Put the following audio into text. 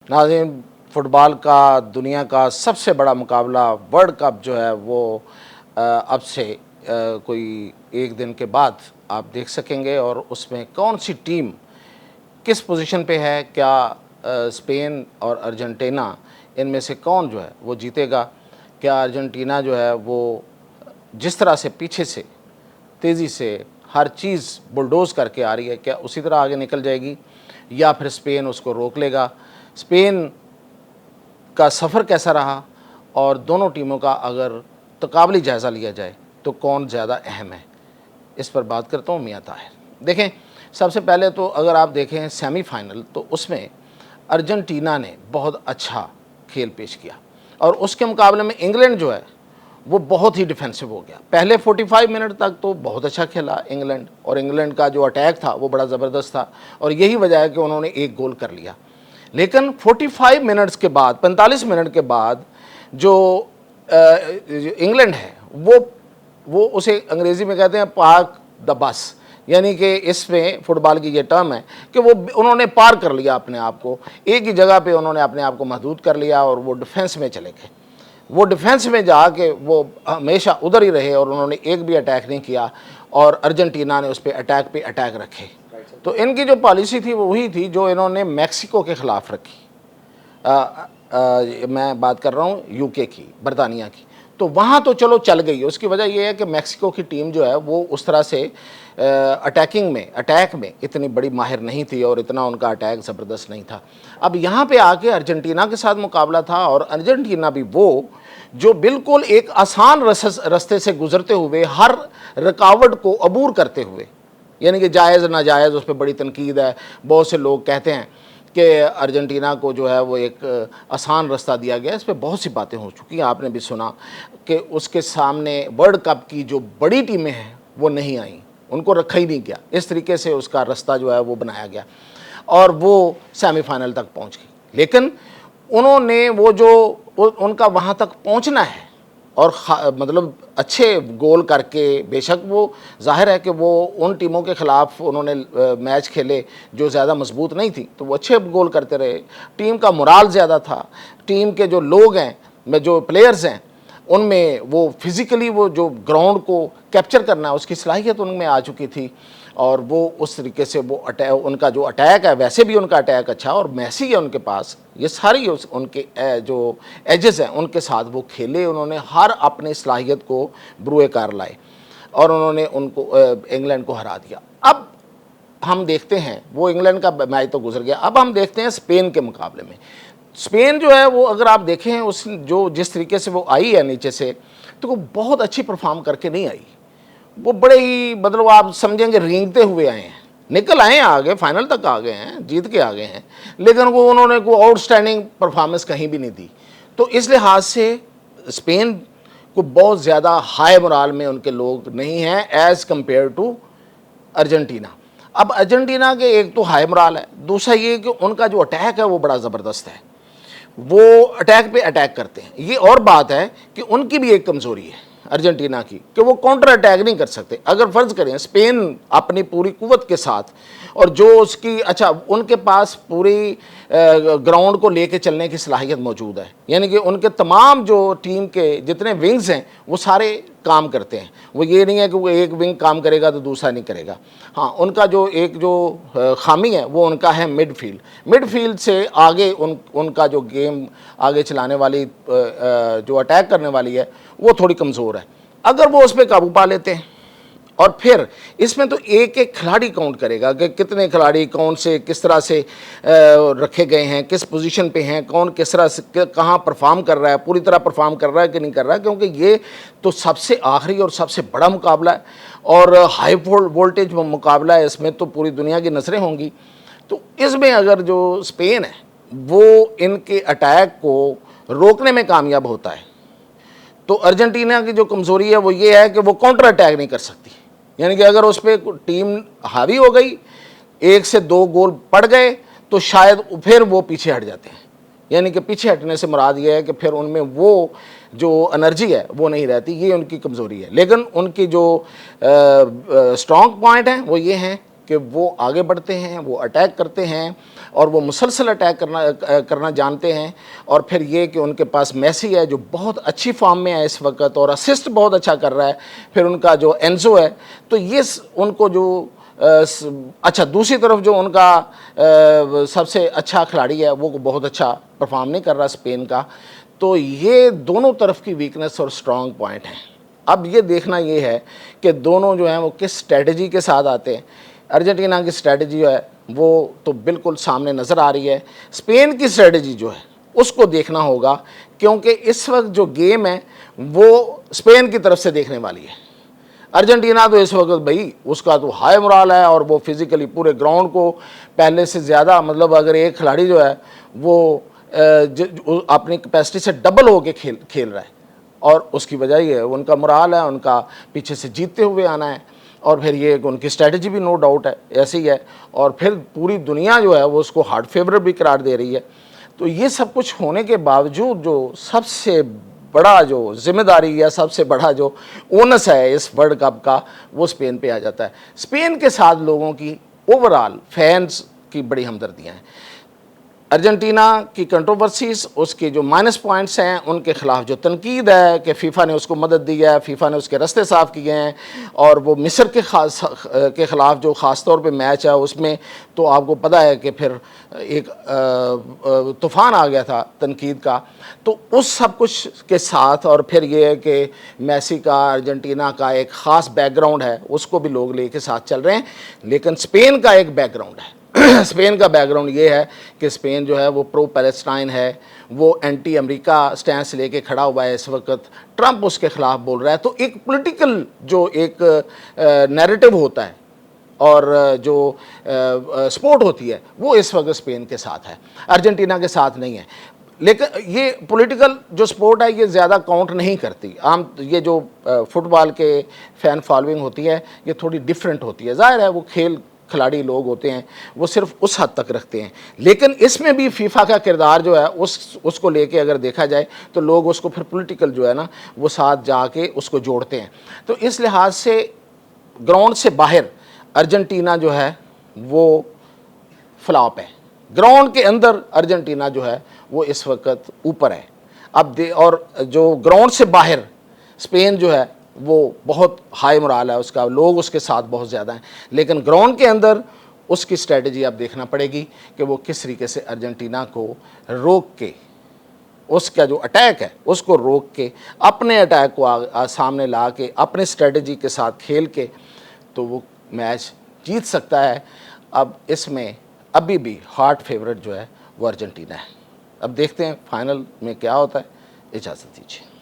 नाज़रीन, फ़ुटबॉल का दुनिया का सबसे बड़ा मुकाबला वर्ल्ड कप जो है वो अब से कोई एक दिन के बाद आप देख सकेंगे, और उसमें कौन सी टीम किस पोजीशन पे है, क्या स्पेन और अर्जेंटीना इनमें से कौन जो है वो जीतेगा। क्या अर्जेंटीना जो है वो जिस तरह से पीछे से तेज़ी से हर चीज़ बुलडोज़ करके आ रही है, क्या उसी तरह आगे निकल जाएगी, या फिर स्पेन उसको रोक लेगा। स्पेन का सफ़र कैसा रहा, और दोनों टीमों का अगर तकाबली जायज़ा लिया जाए तो कौन ज़्यादा अहम है, इस पर बात करता हूँ मियां ताहिर। देखें, सबसे पहले तो अगर आप देखें सेमीफाइनल, तो उसमें अर्जेंटीना ने बहुत अच्छा खेल पेश किया, और उसके मुकाबले में इंग्लैंड जो है वो बहुत ही डिफेंसिव हो गया। पहले 45 मिनट तक तो बहुत अच्छा खेला इंग्लैंड, और इंग्लैंड का जो अटैक था वो बड़ा ज़बरदस्त था, और यही वजह है कि उन्होंने एक गोल कर लिया। लेकिन 45 मिनट्स के बाद, 45 मिनट के बाद जो इंग्लैंड है वो उसे अंग्रेज़ी में कहते हैं पार्क द बस, यानी कि इसमें फ़ुटबॉल की ये टर्म है कि वो उन्होंने पार कर लिया अपने आप को, एक ही जगह पे उन्होंने अपने आप को महदूद कर लिया, और वो डिफेंस में चले गए। वो डिफेंस में जाके वो हमेशा उधर ही रहे, और उन्होंने एक भी अटैक नहीं किया, और अर्जेंटीना ने उस पर अटैक रखे। तो इनकी जो पॉलिसी थी वो वही थी जो इन्होंने मैक्सिको के ख़िलाफ़ रखी। मैं बात कर रहा हूँ यूके की, बरतानिया की। तो वहाँ तो चलो चल गई, उसकी वजह यह है कि मैक्सिको की टीम जो है वो उस तरह से अटैक में इतनी बड़ी माहिर नहीं थी, और इतना उनका अटैक ज़बरदस्त नहीं था। अब यहाँ पे आके अर्जेंटीना के साथ मुकाबला था, और अर्जेंटीना भी वो जो बिल्कुल एक आसान रास्ते से गुजरते हुए, हर रुकावट को अबूर करते हुए, यानी कि जायज़ नाजायज़ उस पर बड़ी तनकीद है। बहुत से लोग कहते हैं कि अर्जेंटीना को जो है वो एक आसान रास्ता दिया गया। इस पर बहुत सी बातें हो चुकी हैं, आपने भी सुना कि उसके सामने वर्ल्ड कप की जो बड़ी टीमें हैं वो नहीं आई, उनको रखा ही नहीं गया। इस तरीके से उसका रास्ता जो है वो बनाया गया, और वो सेमीफाइनल तक पहुंच गई। लेकिन उन्होंने वो जो उनका वहाँ तक पहुँचना है, और मतलब अच्छे गोल करके, बेशक वो जाहिर है कि वो उन टीमों के ख़िलाफ़ उन्होंने मैच खेले जो ज़्यादा मजबूत नहीं थी, तो वो अच्छे गोल करते रहे। टीम का मोराल ज़्यादा था, टीम के जो लोग हैं, जो प्लेयर्स हैं, उनमें वो फिज़िकली वो जो ग्राउंड को कैप्चर करना है उसकी सलाहियत उनमें आ चुकी थी, और वो उस तरीके से वो उनका जो अटैक है, वैसे भी उनका अटैक अच्छा, और मैसी है उनके पास, ये सारी उनके जो एजेस हैं उनके साथ वो खेले। उन्होंने हर अपनी सलाहियत को ब्रुए कार लाए, और उन्होंने उनको इंग्लैंड को हरा दिया। अब हम देखते हैं, वो इंग्लैंड का मैच तो गुजर गया, अब हम देखते हैं स्पेन के मुकाबले में। स्पेन जो है वो अगर आप देखें उस जो जिस तरीके से वो आई है नीचे से, तो वो बहुत अच्छी परफॉर्म करके नहीं आई। वो बड़े ही मतलब आप समझेंगे रेंगते हुए आए हैं, निकल आए हैं आगे, फाइनल तक आ गए हैं, जीत के आ गए हैं, लेकिन वो उन्होंने कोई आउटस्टैंडिंग परफॉर्मेंस कहीं भी नहीं दी। तो इस लिहाज से स्पेन को बहुत ज़्यादा हाई मोराल में उनके लोग नहीं हैं एज़ कम्पेयर टू अर्जेंटीना। अब अर्जेंटीना के एक तो हाई मोराल है, दूसरा ये कि उनका जो अटैक है वो बड़ा ज़बरदस्त है, वो अटैक पे अटैक करते हैं। ये और बात है कि उनकी भी एक कमज़ोरी है अर्जेंटीना की, कि वो काउंटर अटैक नहीं कर सकते। अगर फ़र्ज़ करें स्पेन अपनी पूरी कुव्वत के साथ, और जो उसकी अच्छा उनके पास पूरी ग्राउंड को लेके चलने की सलाहियत मौजूद है, यानी कि उनके तमाम जो टीम के जितने विंग्स हैं वो सारे काम करते हैं। वो ये नहीं है कि वो एक विंग काम करेगा तो दूसरा नहीं करेगा। हाँ, उनका जो एक जो खामी है वो उनका है मिडफील्ड से आगे उनका जो गेम आगे चलाने वाली जो अटैक करने वाली है वो थोड़ी कमज़ोर है। अगर वो उस पर काबू पा लेते हैं, और फिर इसमें तो एक एक खिलाड़ी काउंट करेगा कि कितने खिलाड़ी कौन से किस तरह से रखे गए हैं, किस पोजीशन पे हैं, कौन किस तरह से कहाँ परफॉर्म कर रहा है, पूरी तरह परफॉर्म कर रहा है कि नहीं कर रहा है, क्योंकि ये तो सबसे आखिरी और सबसे बड़ा मुकाबला है, और हाई वोल्टेज मुकाबला है। इसमें तो पूरी दुनिया की नज़रें होंगी। तो इसमें अगर जो स्पेन है वो इनके अटैक को रोकने में कामयाब होता है, तो अर्जेंटीना की जो कमज़ोरी है वो ये है कि वो काउंटर अटैक नहीं कर सकती। यानी कि अगर उस पर टीम हावी हो गई, 1 से 2 गोल पड़ गए, तो शायद फिर वो पीछे हट जाते हैं। यानी कि पीछे हटने से मुराद ये है कि फिर उनमें वो जो एनर्जी है वो नहीं रहती, ये उनकी कमज़ोरी है। लेकिन उनकी जो स्ट्रॉन्ग पॉइंट हैं वो ये हैं कि वो आगे बढ़ते हैं, वो अटैक करते हैं और वो मुसलसल अटैक करना जानते हैं। और फिर ये कि उनके पास मेसी है जो बहुत अच्छी फॉर्म में है इस वक्त और असिस्ट बहुत अच्छा कर रहा है। फिर उनका जो एंजो है, तो ये उनको जो अच्छा, दूसरी तरफ जो उनका सबसे अच्छा खिलाड़ी है वो बहुत अच्छा परफॉर्म नहीं कर रहा स्पेन का। तो ये दोनों तरफ की वीकनेस और स्ट्रॉन्ग पॉइंट हैं। अब ये देखना ये है कि दोनों जो हैं वो किस स्ट्रेटजी के साथ आते हैं। अर्जेंटीना की स्ट्रेटजी जो है वो तो बिल्कुल सामने नज़र आ रही है। स्पेन की स्ट्रेटजी जो है उसको देखना होगा, क्योंकि इस वक्त जो गेम है वो स्पेन की तरफ से देखने वाली है। अर्जेंटीना तो इस वक्त भाई उसका तो हाई मोराल है और वो फिज़िकली पूरे ग्राउंड को पहले से ज़्यादा, मतलब अगर एक खिलाड़ी जो है वो अपनी कैपेसिटी से डबल होके खेल रहा है, और उसकी वजह ये है उनका मोराल है, उनका पीछे से जीतते हुए आना है। और फिर ये उनकी स्ट्रेटजी भी नो डाउट है ऐसी ही है, और फिर पूरी दुनिया जो है वो उसको हार्ड फेवरेट भी करार दे रही है। तो ये सब कुछ होने के बावजूद जो सबसे बड़ा जो जिम्मेदारी या सबसे बड़ा जो ओनस है इस वर्ल्ड कप का, वो स्पेन पे आ जाता है। स्पेन के साथ लोगों की ओवरऑल फैंस की बड़ी हमदर्दियाँ हैं। अर्जेंटीना की कंट्रोवर्सीज, उसके जो माइनस पॉइंट्स हैं, उनके खिलाफ जो तनकीद है कि फ़ीफ़ा ने उसको मदद दी है, फ़ीफ़ा ने उसके रास्ते साफ़ किए हैं, और वो मिस्र के ख़िलाफ़ जो ख़ास तौर पे मैच है उसमें तो आपको पता है कि फिर एक तूफ़ान आ गया था तनकीद का। तो उस सब कुछ के साथ, और फिर ये है कि मेसी का अर्जेंटीना का एक ख़ास बैकग्राउंड है, उसको भी लोग लेके साथ चल रहे हैं। लेकिन स्पेन का एक बैकग्राउंड है स्पेन का बैकग्राउंड ये है कि स्पेन जो है वो प्रो पैलेस्टाइन है, वो एंटी अमेरिका स्टैंस लेके खड़ा हुआ है इस वक्त, ट्रंप उसके ख़िलाफ़ बोल रहा है। तो एक पॉलिटिकल जो एक नैरेटिव होता है और जो सपोर्ट होती है वो इस वक्त स्पेन के साथ है, अर्जेंटीना के साथ नहीं है। लेकिन ये पॉलिटिकल जो सपोर्ट है ये ज़्यादा काउंट नहीं करती। आम ये जो फुटबॉल के फ़ैन फॉलोइंग होती है ये थोड़ी डिफरेंट होती है। ज़ाहिर है वो खिलाड़ी लोग होते हैं वो सिर्फ उस हद तक रखते हैं, लेकिन इसमें भी फीफा का किरदार जो है उसको लेके अगर देखा जाए तो लोग उसको फिर पॉलिटिकल जो है ना वो साथ जाके उसको जोड़ते हैं। तो इस लिहाज से ग्राउंड से बाहर अर्जेंटीना जो है वो फ्लॉप है, ग्राउंड के अंदर अर्जेंटीना जो है वो इस वक्त ऊपर है। और जो ग्राउंड से बाहर स्पेन जो है वो बहुत हाई मोराल है उसका, लोग उसके साथ बहुत ज़्यादा हैं, लेकिन ग्राउंड के अंदर उसकी स्ट्रेटजी अब देखना पड़ेगी कि वो किस तरीके से अर्जेंटीना को रोक के, उसका जो अटैक है उसको रोक के, अपने अटैक को सामने ला के, अपने स्ट्रेटजी के साथ खेल के तो वो मैच जीत सकता है। अब इसमें अभी भी हार्ड फेवरेट जो है वो अर्जेंटीना है। अब देखते हैं फाइनल में क्या होता है। इजाज़त दीजिए।